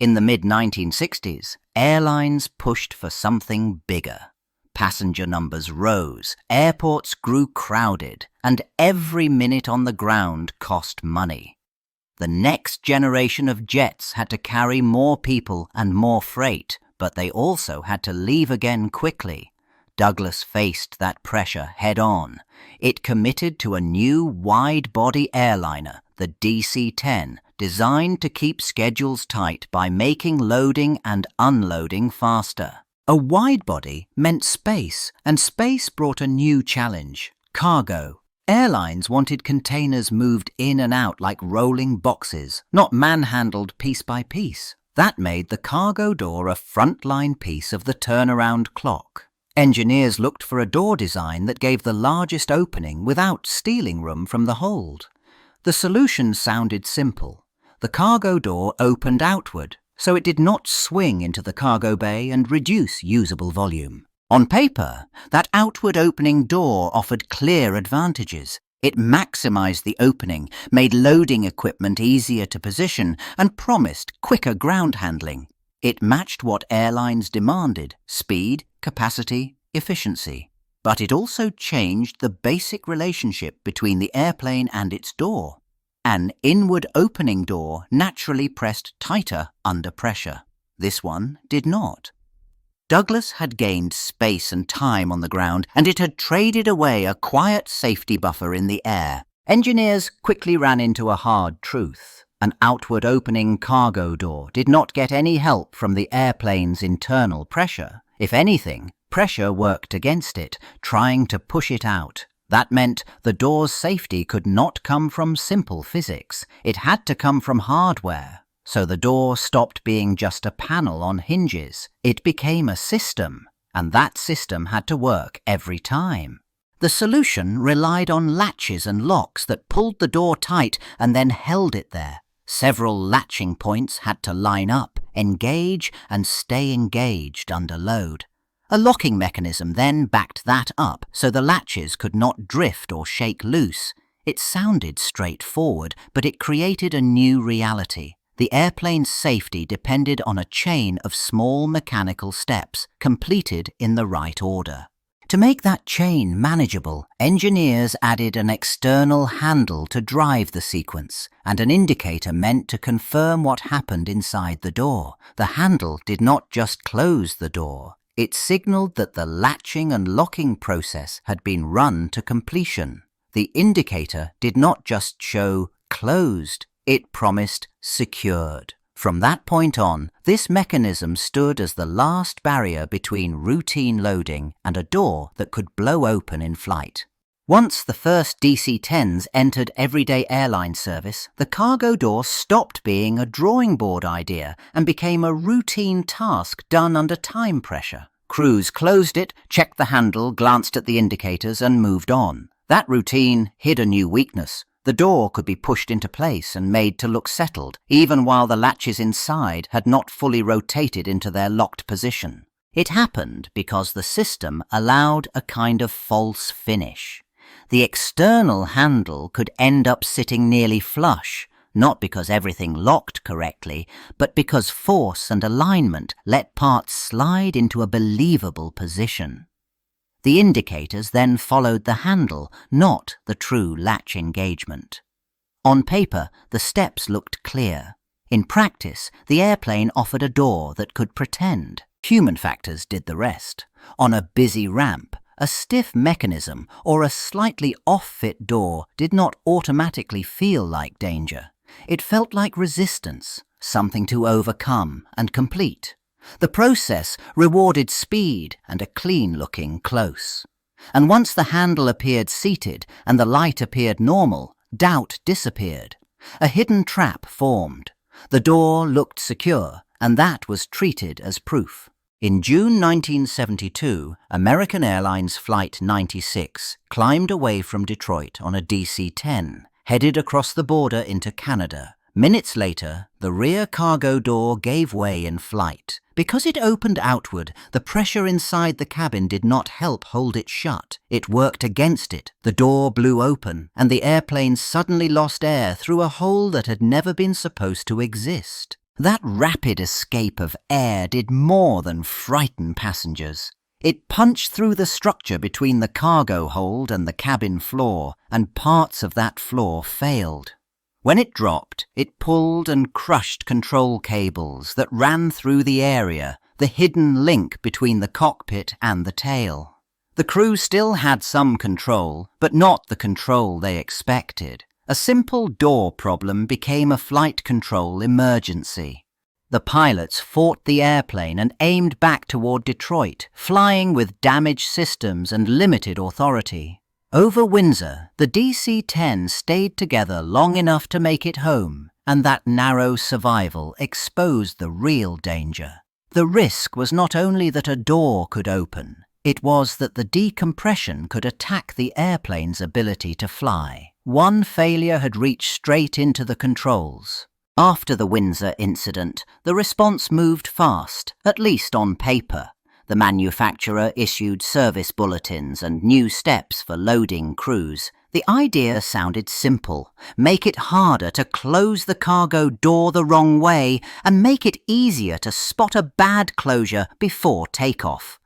In the mid-1960s, airlines pushed for something bigger. Passenger numbers rose, airports grew crowded, and every minute on the ground cost money. The next generation of jets had to carry more people and more freight, but they also had to leave again quickly. Douglas faced that pressure head-on. It committed to a new wide-body airliner, the DC-10, designed to keep schedules tight by making loading and unloading faster. A wide-body meant space, and space brought a new challenge: cargo. Airlines wanted containers moved in and out like rolling boxes, not manhandled piece by piece. That made the cargo door a frontline piece of the turnaround clock. Engineers looked for a door design that gave the largest opening without stealing room from the hold. The solution sounded simple. The cargo door opened outward, so it did not swing into the cargo bay and reduce usable volume. On paper, that outward opening door offered clear advantages. It maximized the opening, made loading equipment easier to position, and promised quicker ground handling. It matched what airlines demanded: speed, capacity, efficiency. But it also changed the basic relationship between the airplane and its door. An inward opening door naturally pressed tighter under pressure. This one did not. Douglas had gained space and time on the ground, and it had traded away a quiet safety buffer in the air. Engineers quickly ran into a hard truth. An outward opening cargo door did not get any help from the airplane's internal pressure. If anything, pressure worked against it, trying to push it out. That meant the door's safety could not come from simple physics. It had to come from hardware. So the door stopped being just a panel on hinges. It became a system, and that system had to work every time. The solution relied on latches and locks that pulled the door tight and then held it there. Several latching points had to line up, engage, and stay engaged under load. A locking mechanism then backed that up so the latches could not drift or shake loose. It sounded straightforward, but it created a new reality. The airplane's safety depended on a chain of small mechanical steps, completed in the right order. To make that chain manageable, engineers added an external handle to drive the sequence, and an indicator meant to confirm what happened inside the door. The handle did not just close the door. It signaled that the latching and locking process had been run to completion. The indicator did not just show closed, it promised secured. From that point on, this mechanism stood as the last barrier between routine loading and a door that could blow open in flight. Once the first DC-10s entered everyday airline service, the cargo door stopped being a drawing board idea and became a routine task done under time pressure. Crews closed it, checked the handle, glanced at the indicators, and moved on. That routine hid a new weakness. The door could be pushed into place and made to look settled, even while the latches inside had not fully rotated into their locked position. It happened because the system allowed a kind of false finish. The external handle could end up sitting nearly flush, not because everything locked correctly, but because force and alignment let parts slide into a believable position. The indicators then followed the handle, not the true latch engagement. On paper, the steps looked clear. In practice, the airplane offered a door that could pretend. Human factors did the rest. On a busy ramp, a stiff mechanism or a slightly off-fit door did not automatically feel like danger. It felt like resistance, something to overcome and complete. The process rewarded speed and a clean-looking close. And once the handle appeared seated and the light appeared normal, doubt disappeared. A hidden trap formed. The door looked secure, and that was treated as proof. In June 1972, American Airlines Flight 96 climbed away from Detroit on a DC-10, headed across the border into Canada. Minutes later, the rear cargo door gave way in flight. Because it opened outward, the pressure inside the cabin did not help hold it shut. It worked against it. The door blew open, and the airplane suddenly lost air through a hole that had never been supposed to exist. That rapid escape of air did more than frighten passengers. It punched through the structure between the cargo hold and the cabin floor, and parts of that floor failed. When it dropped, it pulled and crushed control cables that ran through the area, the hidden link between the cockpit and the tail. The crew still had some control, but not the control they expected. A simple door problem became a flight control emergency. The pilots fought the airplane and aimed back toward Detroit, flying with damaged systems and limited authority. Over Windsor, the DC-10 stayed together long enough to make it home, and that narrow survival exposed the real danger. The risk was not only that a door could open, it was that the decompression could attack the airplane's ability to fly. One failure had reached straight into the controls. After the Windsor incident, the response moved fast, at least on paper. The manufacturer issued service bulletins and new steps for loading crews. The idea sounded simple: make it harder to close the cargo door the wrong way and make it easier to spot a bad closure before takeoff.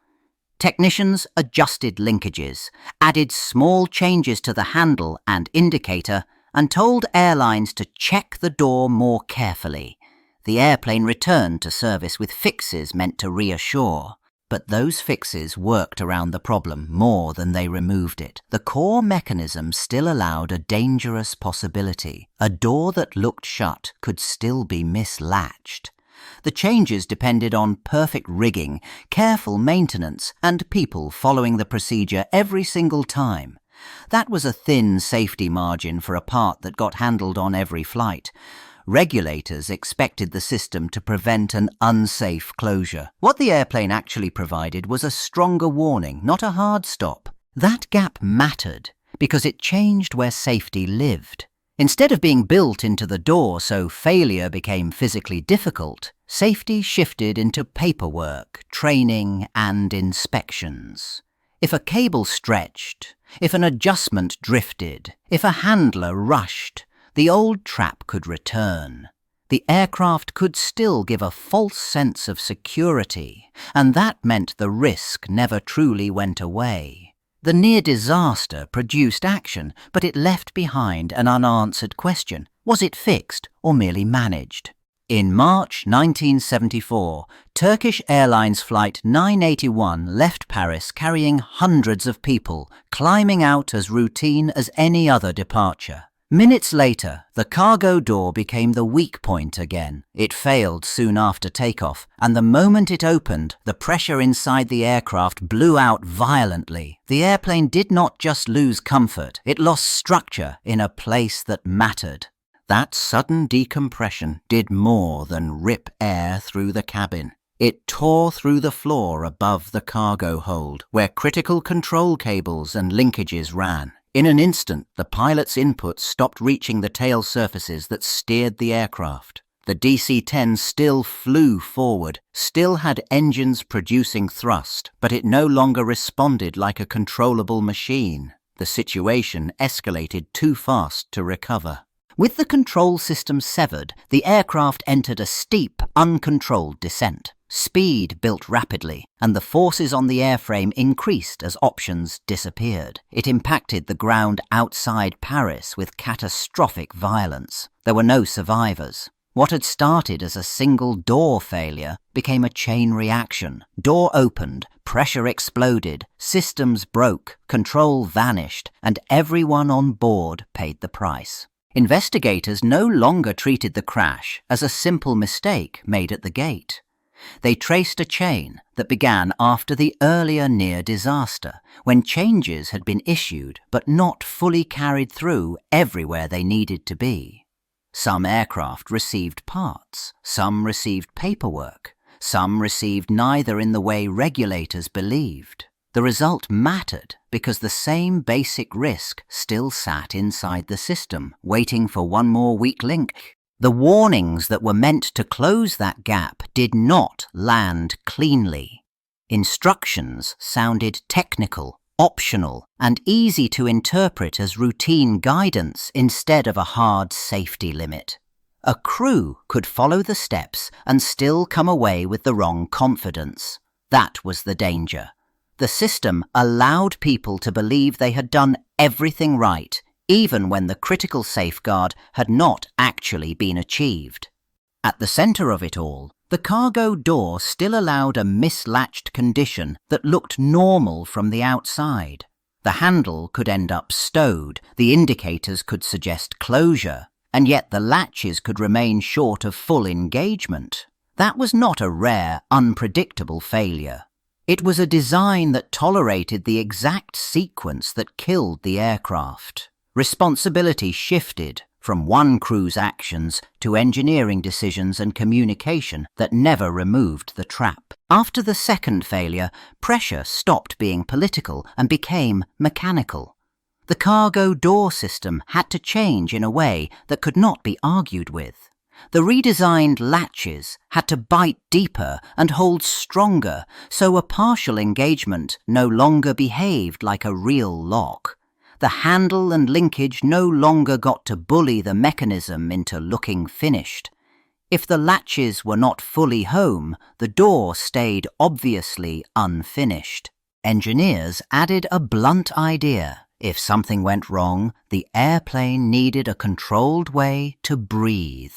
Technicians adjusted linkages, added small changes to the handle and indicator, and told airlines to check the door more carefully. The airplane returned to service with fixes meant to reassure. But those fixes worked around the problem more than they removed it. The core mechanism still allowed a dangerous possibility. A door that looked shut could still be mislatched. The changes depended on perfect rigging, careful maintenance, and people following the procedure every single time. That was a thin safety margin for a part that got handled on every flight. Regulators expected the system to prevent an unsafe closure. What the airplane actually provided was a stronger warning, not a hard stop. That gap mattered because it changed where safety lived. Instead of being built into the door so failure became physically difficult, safety shifted into paperwork, training, and inspections. If a cable stretched, if an adjustment drifted, if a handler rushed, the old trap could return. The aircraft could still give a false sense of security, and that meant the risk never truly went away. The near disaster produced action, but it left behind an unanswered question. Was it fixed or merely managed? In March 1974, Turkish Airlines Flight 981 left Paris carrying hundreds of people, climbing out as routine as any other departure. Minutes later, the cargo door became the weak point again. It failed soon after takeoff, and the moment it opened, the pressure inside the aircraft blew out violently. The airplane did not just lose comfort, it lost structure in a place that mattered. That sudden decompression did more than rip air through the cabin. It tore through the floor above the cargo hold, where critical control cables and linkages ran. In an instant, the pilot's inputs stopped reaching the tail surfaces that steered the aircraft. The DC-10 still flew forward, still had engines producing thrust, but it no longer responded like a controllable machine. The situation escalated too fast to recover. With the control system severed, the aircraft entered a steep, uncontrolled descent. Speed built rapidly, and the forces on the airframe increased as options disappeared. It impacted the ground outside Paris with catastrophic violence. There were no survivors. What had started as a single door failure became a chain reaction. Door opened, pressure exploded, systems broke, control vanished, and everyone on board paid the price. Investigators no longer treated the crash as a simple mistake made at the gate. They traced a chain that began after the earlier near disaster, when changes had been issued but not fully carried through everywhere they needed to be. Some aircraft received parts, some received paperwork, some received neither in the way regulators believed. The result mattered because the same basic risk still sat inside the system, waiting for one more weak link. The warnings that were meant to close that gap did not land cleanly. Instructions sounded technical, optional, and easy to interpret as routine guidance instead of a hard safety limit. A crew could follow the steps and still come away with the wrong confidence. That was the danger. The system allowed people to believe they had done everything right, even when the critical safeguard had not actually been achieved. At the center of it all, the cargo door still allowed a mislatched condition that looked normal from the outside. The handle could end up stowed, the indicators could suggest closure, and yet the latches could remain short of full engagement. That was not a rare, unpredictable failure. It was a design that tolerated the exact sequence that killed the aircraft. Responsibility shifted from one crew's actions to engineering decisions and communication that never removed the trap. After the second failure, pressure stopped being political and became mechanical. The cargo door system had to change in a way that could not be argued with. The redesigned latches had to bite deeper and hold stronger, so a partial engagement no longer behaved like a real lock. The handle and linkage no longer got to bully the mechanism into looking finished. If the latches were not fully home, the door stayed obviously unfinished. Engineers added a blunt idea. If something went wrong, the airplane needed a controlled way to breathe.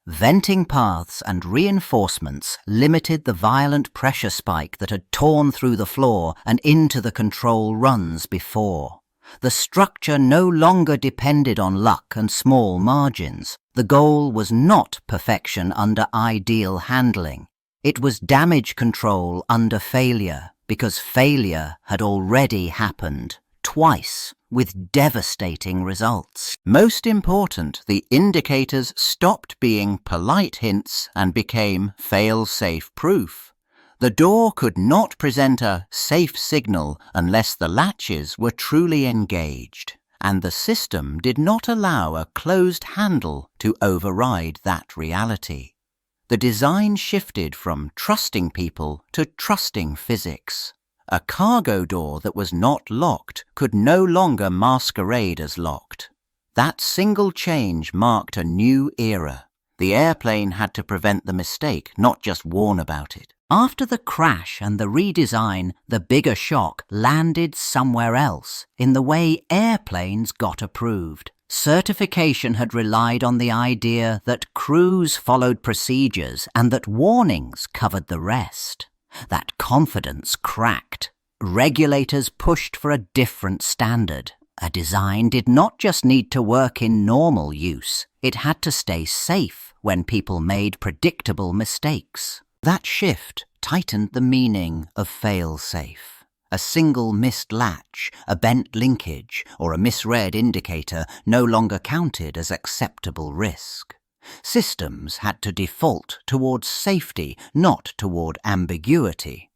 Venting paths and reinforcements limited the violent pressure spike that had torn through the floor and into the control runs before. The structure no longer depended on luck and small margins. The goal was not perfection under ideal handling. It was damage control under failure, because failure had already happened, twice, with devastating results. Most important, the indicators stopped being polite hints and became fail-safe proof. The door could not present a safe signal unless the latches were truly engaged, and the system did not allow a closed handle to override that reality. The design shifted from trusting people to trusting physics. A cargo door that was not locked could no longer masquerade as locked. That single change marked a new era. The airplane had to prevent the mistake, not just warn about it. After the crash and the redesign, the bigger shock landed somewhere else, in the way airplanes got approved. Certification had relied on the idea that crews followed procedures and that warnings covered the rest. That confidence cracked. Regulators pushed for a different standard. A design did not just need to work in normal use, it had to stay safe when people made predictable mistakes. That shift tightened the meaning of fail-safe. A single missed latch, a bent linkage, or a misread indicator no longer counted as acceptable risk. Systems had to default towards safety, not toward ambiguity.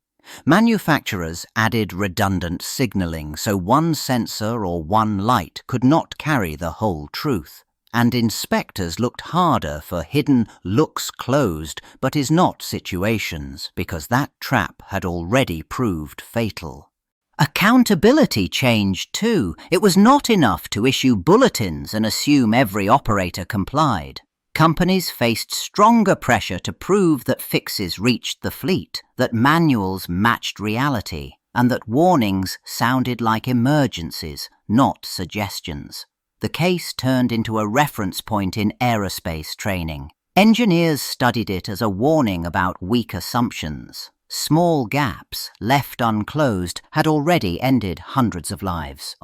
Manufacturers added redundant signaling so one sensor or one light could not carry the whole truth. And inspectors looked harder for hidden looks closed but is not situations, because that trap had already proved fatal. Accountability changed too. It was not enough to issue bulletins and assume every operator complied. Companies faced stronger pressure to prove that fixes reached the fleet, that manuals matched reality, and that warnings sounded like emergencies, not suggestions. The case turned into a reference point in aerospace training. Engineers studied it as a warning about weak assumptions. Small gaps, left unclosed, had already ended hundreds of lives.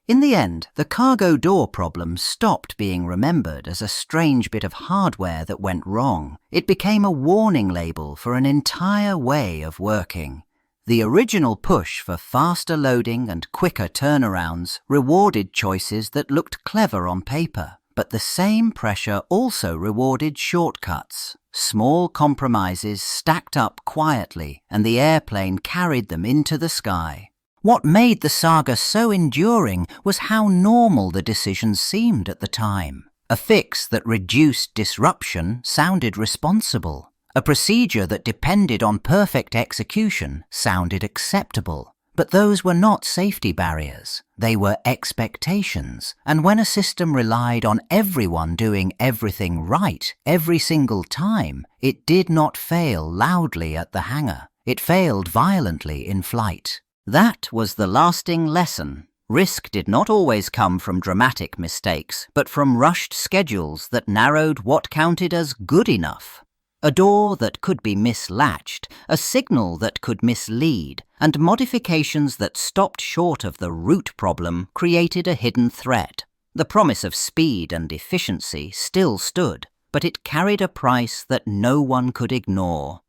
In the end, the cargo door problem stopped being remembered as a strange bit of hardware that went wrong. It became a warning label for an entire way of working. The original push for faster loading and quicker turnarounds rewarded choices that looked clever on paper, but the same pressure also rewarded shortcuts. Small compromises stacked up quietly, and the airplane carried them into the sky. What made the saga so enduring was how normal the decisions seemed at the time. A fix that reduced disruption sounded responsible. A procedure that depended on perfect execution sounded acceptable. But those were not safety barriers. They were expectations. And when a system relied on everyone doing everything right every single time, it did not fail loudly at the hangar. It failed violently in flight. That was the lasting lesson. Risk did not always come from dramatic mistakes, but from rushed schedules that narrowed what counted as good enough. A door that could be mislatched, a signal that could mislead, and modifications that stopped short of the root problem created a hidden threat. The promise of speed and efficiency still stood, but it carried a price that no one could ignore.